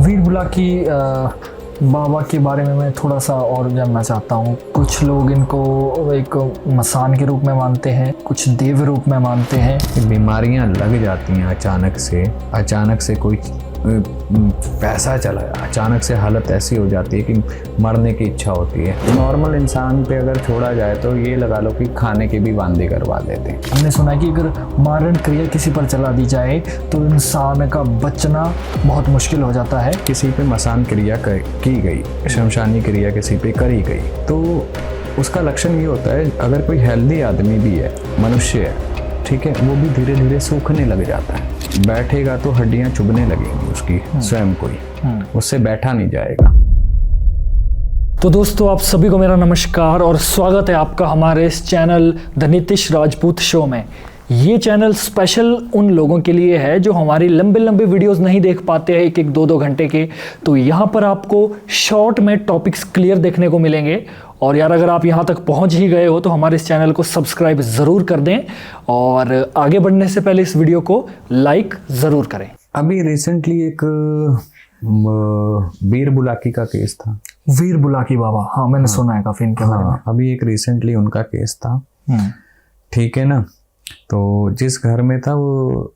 वीर बुलाकी बाबा के बारे में मैं थोड़ा सा और जानना चाहता हूँ। कुछ लोग इनको एक मसान के रूप में मानते हैं, कुछ देव रूप में मानते हैं। बीमारियां लग जाती हैं अचानक से कोई पैसा चला जाए, अचानक से हालत ऐसी हो जाती है कि मरने की इच्छा होती है। नॉर्मल इंसान पे अगर छोड़ा जाए तो ये लगा लो कि खाने के भी वांदे करवा देते हैं। हमने सुना है कि अगर मारण क्रिया किसी पर चला दी जाए तो इंसान का बचना बहुत मुश्किल हो जाता है। किसी पे मसान क्रिया की गई, शमशानी क्रिया किसी पे करी गई, तो उसका लक्षण ये होता है, अगर कोई हेल्दी आदमी भी है, मनुष्य है, ठीक है, वो भी धीरे धीरे सूखने लग जाता है। बैठेगा तो हड्डियां चुभने लगेंगी उसकी स्वयं को ही, उससे बैठा नहीं जाएगा। तो दोस्तों, आप सभी को मेरा नमस्कार और स्वागत है आपका हमारे इस channel the Nitish Rajput show में। ये चैनल स्पेशल उन लोगों के लिए है जो हमारी लंबे लंबे वीडियोस नहीं देख पाते हैं, एक दो घंटे के। तो यहाँ पर आपको शॉर्ट में टॉपिक्स क्लियर देखने को मिलेंगे। और यार, अगर आप यहाँ तक पहुँच ही गए हो तो हमारे इस चैनल को सब्सक्राइब ज़रूर कर दें और आगे बढ़ने से पहले इस वीडियो को लाइक ज़रूर करें। अभी रिसेंटली एक वीर बुलाकी का केस था। वीर बुलाकी बाबा, हाँ मैंने सुना है काफ़ी इनके बारे में। अभी एक रिसेंटली उनका केस था, ठीक है ना। तो जिस घर में था वो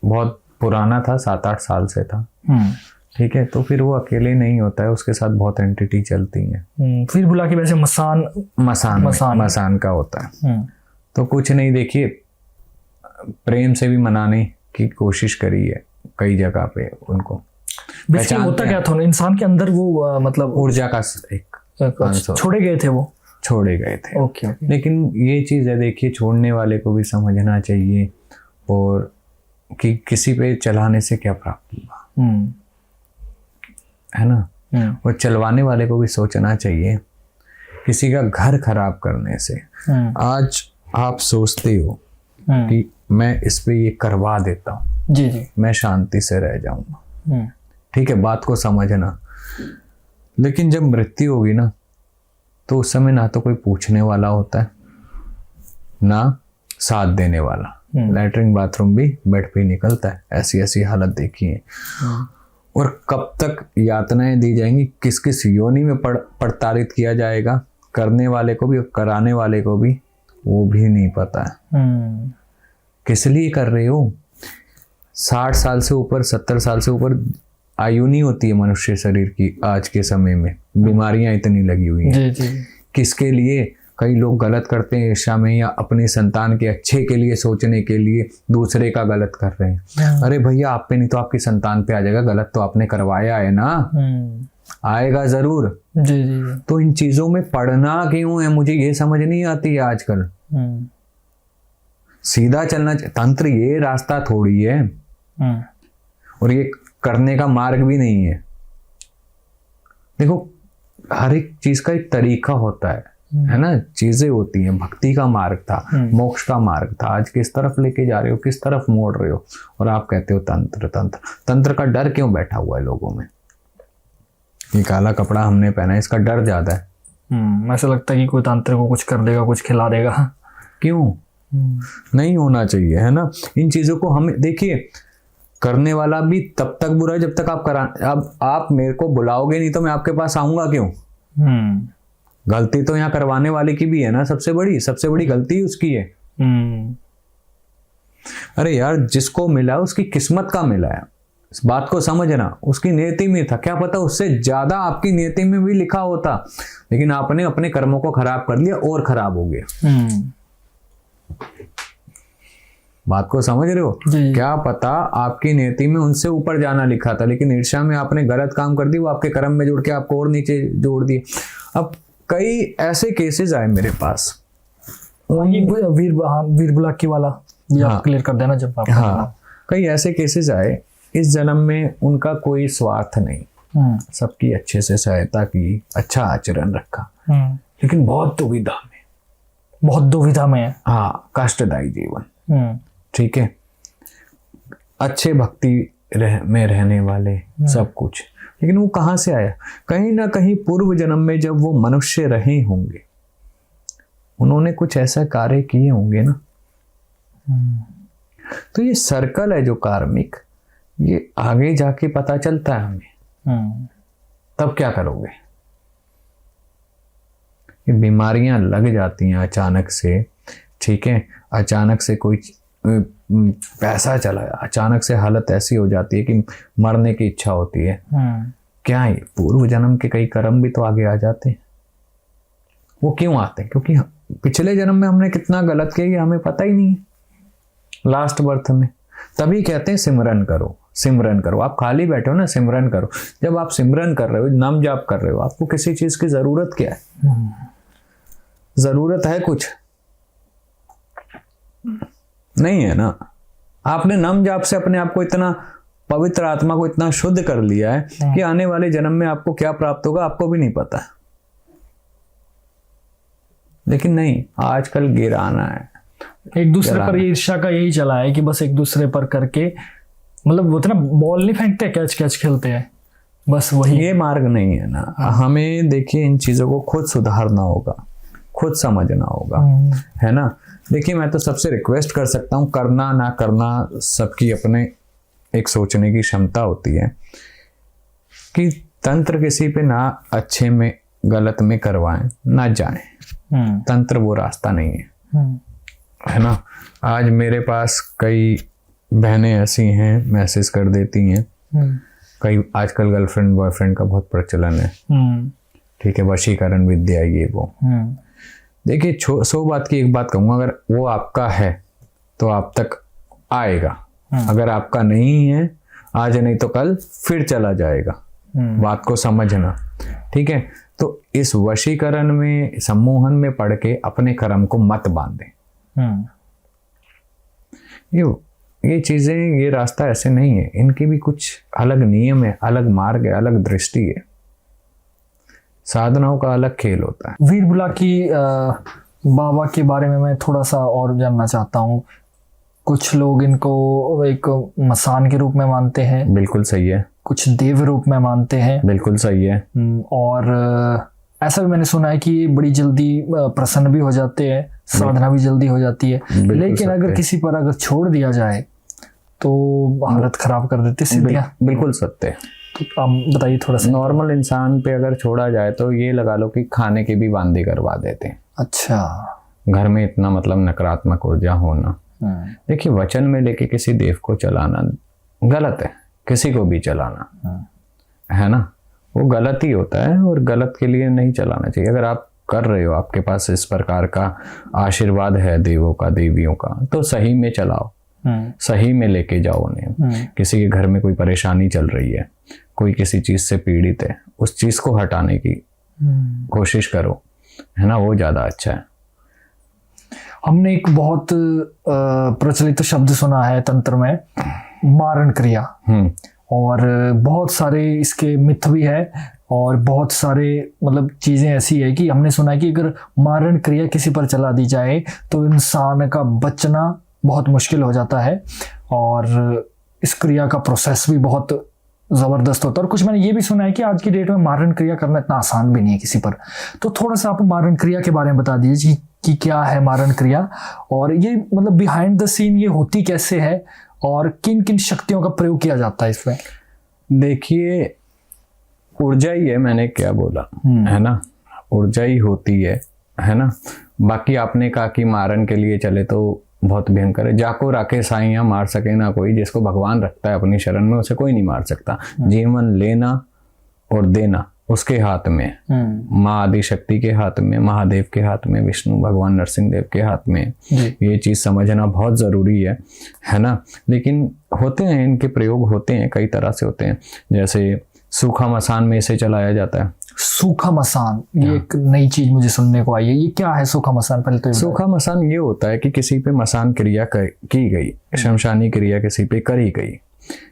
बहुत पुराना था, 7-8 साल से था, ठीक है। तो फिर वो अकेले नहीं होता है, उसके साथ बहुत एंटिटी चलती हैं। वीर बुलाकी वैसे मसान का होता है। तो कुछ नहीं, देखिए, प्रेम से भी मनाने की कोशिश करी है कई जगह पे उनको। होता क्या था इंसान के अंदर, वो मतलब ऊर्जा का एक छोड़े गए थे। ओके। लेकिन ये चीज़ है, देखिए, छोड़ने वाले को भी समझना चाहिए और कि किसी पे चलाने से क्या प्राप्त हुआ, है ना। और चलवाने वाले को भी सोचना चाहिए, किसी का घर खराब करने से। आज आप सोचते हो कि मैं इस पे ये करवा देता हूँ, जी, मैं शांति से रह जाऊंगा, ठीक है, बात को समझना। लेकिन जब मृत्यु होगी ना, तो उस समय ना तो कोई पूछने वाला होता है, ना साथ देने वाला। लैट्रिन बाथरूम भी बेड पे निकलता है, ऐसी हालत देखी है। और कब तक यातनाएं दी जाएंगी, किस किस योनि में प्रताड़ित किया जाएगा, करने वाले को भी और कराने वाले को भी, वो भी नहीं पता है। किस लिए कर रहे हो? 60 साल से ऊपर, 70 साल से ऊपर आयु नहीं होती है मनुष्य शरीर की आज के समय में। बीमारियां इतनी लगी हुई हैं। किसके लिए? कई लोग गलत करते हैं ईर्ष्या में, या अपने संतान के अच्छे के लिए सोचने के लिए दूसरे का गलत कर रहे हैं। अरे भैया, आप पे नहीं तो आपकी संतान पे आ जाएगा। गलत तो आपने करवाया है ना, आएगा जरूर। जी। तो इन चीजों में पढ़ना क्यों है, मुझे ये समझ नहीं आती है आजकल। सीधा चलना, तंत्र ये रास्ता थोड़ी है, और ये करने का मार्ग भी नहीं है। देखो, हर एक चीज का एक तरीका होता है ना, चीजें होती हैं। भक्ति का मार्ग था, मोक्ष का मार्ग था, आज किस तरफ लेके जा रहे हो, किस तरफ मोड़ रहे हो, और आप कहते हो तंत्र का डर क्यों बैठा हुआ है लोगों में? ये काला कपड़ा हमने पहना है, इसका डर ज्यादा है। ऐसा लगता है कि कोई तंत्र को कुछ कर देगा, कुछ खिला देगा। क्यों? नहीं होना चाहिए, है ना। इन चीजों को हमें, देखिए, करने वाला भी तब तक बुरा है जब तक आप अब आप मेरे को बुलाओगे नहीं तो मैं आपके पास आऊंगा क्यों? गलती तो यहाँ करवाने वाले की भी है ना, सबसे बड़ी गलती उसकी है। अरे यार, जिसको मिला उसकी किस्मत का मिला है, इस बात को समझना। उसकी नियति में था, क्या पता उससे ज्यादा आपकी नियति में भी लिखा होता, लेकिन आपने अपने कर्मों को खराब कर लिया और खराब हो गया। बात को समझ रहे हो? क्या पता आपकी नियति में उनसे ऊपर जाना लिखा था, लेकिन ईर्ष्या में आपने गलत काम कर दी, वो आपके कर्म में जुड़ के आपको और नीचे जोड़ दिए। अब कई ऐसे केसेस आए मेरे पास। वीर बुलाकी वाला आप क्लियर कर देना जब आप। कई ऐसे केसेस आए, इस जन्म में उनका कोई स्वार्थ नहीं, सबकी अच्छे से सहायता की, अच्छा आचरण रखा, लेकिन बहुत दुविधा में है। हाँ, कष्टदायी जीवन, ठीक है, अच्छे भक्ति में रहने वाले, सब कुछ, लेकिन वो कहाँ से आया? कहीं ना कहीं पूर्व जन्म में जब वो मनुष्य रहे होंगे, उन्होंने कुछ ऐसा कार्य किए होंगे ना। तो ये सर्कल है जो कार्मिक, ये आगे जाके पता चलता है हमें, तब क्या करोगे? ये बीमारियां लग जाती हैं अचानक से, ठीक है, अचानक से कोई पैसा चला, अचानक से हालत ऐसी हो जाती है कि मरने की इच्छा होती है। क्या है? पूर्व जन्म के कई कर्म भी तो आगे आ जाते हैं। वो क्यों आते हैं? क्योंकि पिछले जन्म में हमने कितना गलत किया ये हमें पता ही नहीं, लास्ट बर्थ में। तभी कहते हैं सिमरन करो, सिमरन करो। आप खाली बैठे हो ना, सिमरन करो। जब आप सिमरन कर रहे हो, नाम जाप कर रहे हो, आपको किसी चीज की जरूरत क्या है? जरूरत है कुछ? नहीं है ना। आपने नाम जाप से अपने आप को इतना पवित्र, आत्मा को इतना शुद्ध कर लिया है कि आने वाले जन्म में आपको क्या प्राप्त होगा आपको भी नहीं पता। लेकिन नहीं, आजकल गिराना है, एक दूसरे पर ईर्ष्या का यही चला है कि बस एक दूसरे पर करके, मतलब वो ना बॉल नहीं फेंकते, कैच कैच खेलते हैं, बस वही। ये मार्ग नहीं है ना। हमें देखिए इन चीजों को खुद सुधारना होगा, खुद समझना होगा, है ना। देखिए मैं तो सबसे रिक्वेस्ट कर सकता हूँ, करना ना करना सबकी अपने एक सोचने की क्षमता होती है, कि तंत्र किसी पे ना अच्छे में गलत में करवाएं, ना जाएं। तंत्र वो रास्ता नहीं है ना। आज मेरे पास कई बहनें ऐसी हैं, मैसेज कर देती हैं, कई आजकल गर्लफ्रेंड बॉयफ्रेंड का बहुत प्रचलन है, ठीक है, वशीकरण विद्या ये वो। देखिए 100 बात की एक बात कहूँगा, अगर वो आपका है तो आप तक आएगा, अगर आपका नहीं है आज नहीं तो कल फिर चला जाएगा। बात को समझना, ठीक है। तो इस वशीकरण में, सम्मोहन में पड़ के अपने कर्म को मत बांधे। ये चीजें, ये रास्ता ऐसे नहीं है, इनकी भी कुछ अलग नियम है, अलग मार्ग है, अलग दृष्टि है, साधनाओं का अलग खेल होता है। वीर बुलाकी बाबा के बारे में मैं थोड़ा सा और जानना चाहता हूँ। कुछ लोग इनको एक मसान के रूप में मानते हैं, बिल्कुल सही है। कुछ देव रूप में मानते हैं, बिल्कुल सही है। और ऐसा भी मैंने सुना है कि बड़ी जल्दी प्रसन्न भी हो जाते हैं, साधना भी जल्दी हो जाती है। लेकिन अगर किसी पर अगर छोड़ दिया जाए तो हालत खराब कर देते सिद्धियां। बिल्कुल सत्य। तो आप बताइए थोड़ा सा। नॉर्मल इंसान पे अगर छोड़ा जाए तो ये लगा लो कि खाने की भी वांदे करवा देते हैं। अच्छा, घर में इतना मतलब नकारात्मक ऊर्जा होना। देखिए वचन में लेके किसी देव को चलाना गलत है, किसी को भी चलाना, है ना, वो गलत ही होता है, और गलत के लिए नहीं चलाना चाहिए। अगर आप कर रहे हो, आपके पास इस प्रकार का आशीर्वाद है देवों का, देवियों का, तो सही में चलाओ, सही में लेके जाओ उन्हें। किसी के घर में कोई परेशानी चल रही है, कोई किसी चीज से पीड़ित है, उस चीज को हटाने की कोशिश करो, है ना, वो ज्यादा अच्छा है। हमने एक बहुत प्रचलित शब्द सुना है तंत्र में, मारण क्रिया, और बहुत सारे इसके मिथ भी है, और बहुत सारे मतलब चीज़ें ऐसी है कि हमने सुना है कि अगर मारण क्रिया किसी पर चला दी जाए तो इंसान का बचना बहुत मुश्किल हो जाता है, और इस क्रिया का प्रोसेस भी बहुत ज़बरदस्त होता है। और कुछ मैंने ये भी सुना है कि आज की डेट में मारण क्रिया करना इतना आसान भी नहीं है किसी पर। तो थोड़ा सा आप मारण क्रिया के बारे में बता दीजिए कि क्या है मारण क्रिया, और ये मतलब बिहाइंड द सीन ये होती कैसे है, और किन किन शक्तियों का प्रयोग किया जाता है इसमें। देखिए ऊर्जा ही है, मैंने क्या बोला, है ना, ऊर्जा ही होती है ना। बाकी आपने कहा कि मारन के लिए चले तो बहुत भयंकर है। जाको राखे साइयां मार सके ना कोई, जिसको भगवान रखता है अपनी शरण में उसे कोई नहीं मार सकता। जीवन लेना और देना उसके हाथ में, माँ आदि शक्ति के हाथ में, महादेव के हाथ में, विष्णु भगवान नरसिंह देव के हाथ में। ये चीज समझना बहुत जरूरी है ना। लेकिन होते हैं, इनके प्रयोग होते हैं, कई तरह से होते हैं। जैसे सूखा मसान में इसे चलाया जाता है। सूखा मसान, ये एक नई चीज मुझे सुनने को आई है। ये क्या है सूखा मसान? पहले तो सूखा मसान ये होता है कि किसी पे मसान क्रिया की गई, शमशानी क्रिया किसी पे करी गई,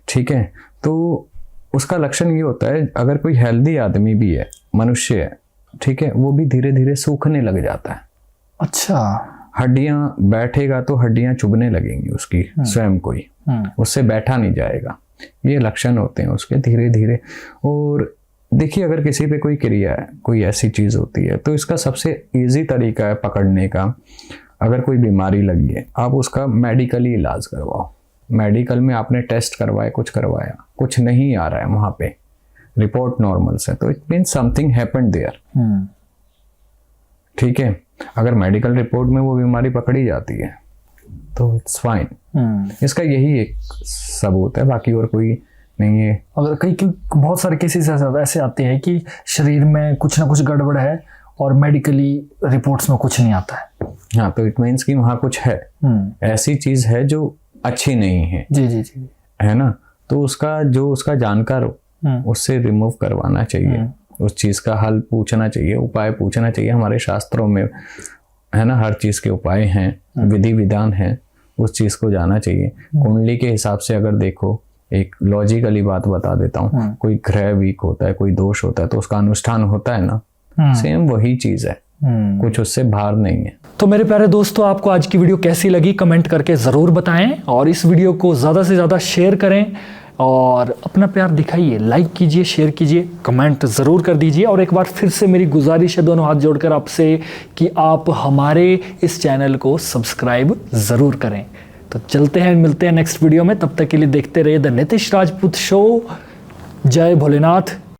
ठीक है, तो उसका लक्षण ये होता है, अगर कोई हेल्दी आदमी भी है, मनुष्य है, ठीक है, वो भी धीरे धीरे सूखने लग जाता है। अच्छा, हड्डियां, बैठेगा तो हड्डियां चुभने लगेंगी उसकी, स्वयं को ही, उससे बैठा नहीं जाएगा। ये लक्षण होते हैं उसके धीरे धीरे। और देखिए अगर किसी पे कोई क्रिया है, कोई ऐसी चीज होती है, तो इसका सबसे इजी तरीका है पकड़ने का, अगर कोई बीमारी लगी है, आप उसका मेडिकली इलाज करवाओ। मेडिकल में आपने टेस्ट करवाया, कुछ नहीं आ रहा है वहाँ पे, रिपोर्ट नॉर्मल से, तो it means something happened there. ठीक है, अगर मेडिकल रिपोर्ट में वो बीमारी पकड़ी जाती है तो इट्स फाइन। इसका यही एक सबूत है, बाकी और कोई नहीं है। अगर कई बहुत सारे केसेस ऐसे आते हैं कि शरीर में कुछ ना कुछ गड़बड़ है और मेडिकली रिपोर्ट्स में कुछ नहीं आता है। हाँ, तो इट मीन्स कि वहाँ कुछ है, ऐसी चीज है जो अच्छी नहीं है। जी जी जी, है ना। तो उसका जानकार उससे रिमूव करवाना चाहिए, उस चीज का हल पूछना चाहिए, उपाय पूछना चाहिए। हमारे शास्त्रों में है ना, हर चीज के उपाय हैं, विधि विधान है, उस चीज को जाना चाहिए। कुंडली के हिसाब से अगर देखो, एक लॉजिकली बात बता देता हूँ, कोई ग्रह वीक होता है, कोई दोष होता है, तो उसका अनुष्ठान होता है ना, सेम वही चीज है, कुछ उससे बाहर नहीं है। तो मेरे प्यारे दोस्तों, आपको आज की वीडियो कैसी लगी कमेंट करके ज़रूर बताएं, और इस वीडियो को ज़्यादा से ज़्यादा शेयर करें और अपना प्यार दिखाइए, लाइक कीजिए, शेयर कीजिए, कमेंट ज़रूर कर दीजिए। और एक बार फिर से मेरी गुजारिश है दोनों हाथ जोड़कर आपसे कि आप हमारे इस चैनल को सब्सक्राइब ज़रूर करें। तो चलते हैं, मिलते हैं नेक्स्ट वीडियो में, तब तक के लिए देखते रहिए द नितिश राजपूत शो। जय भोलेनाथ।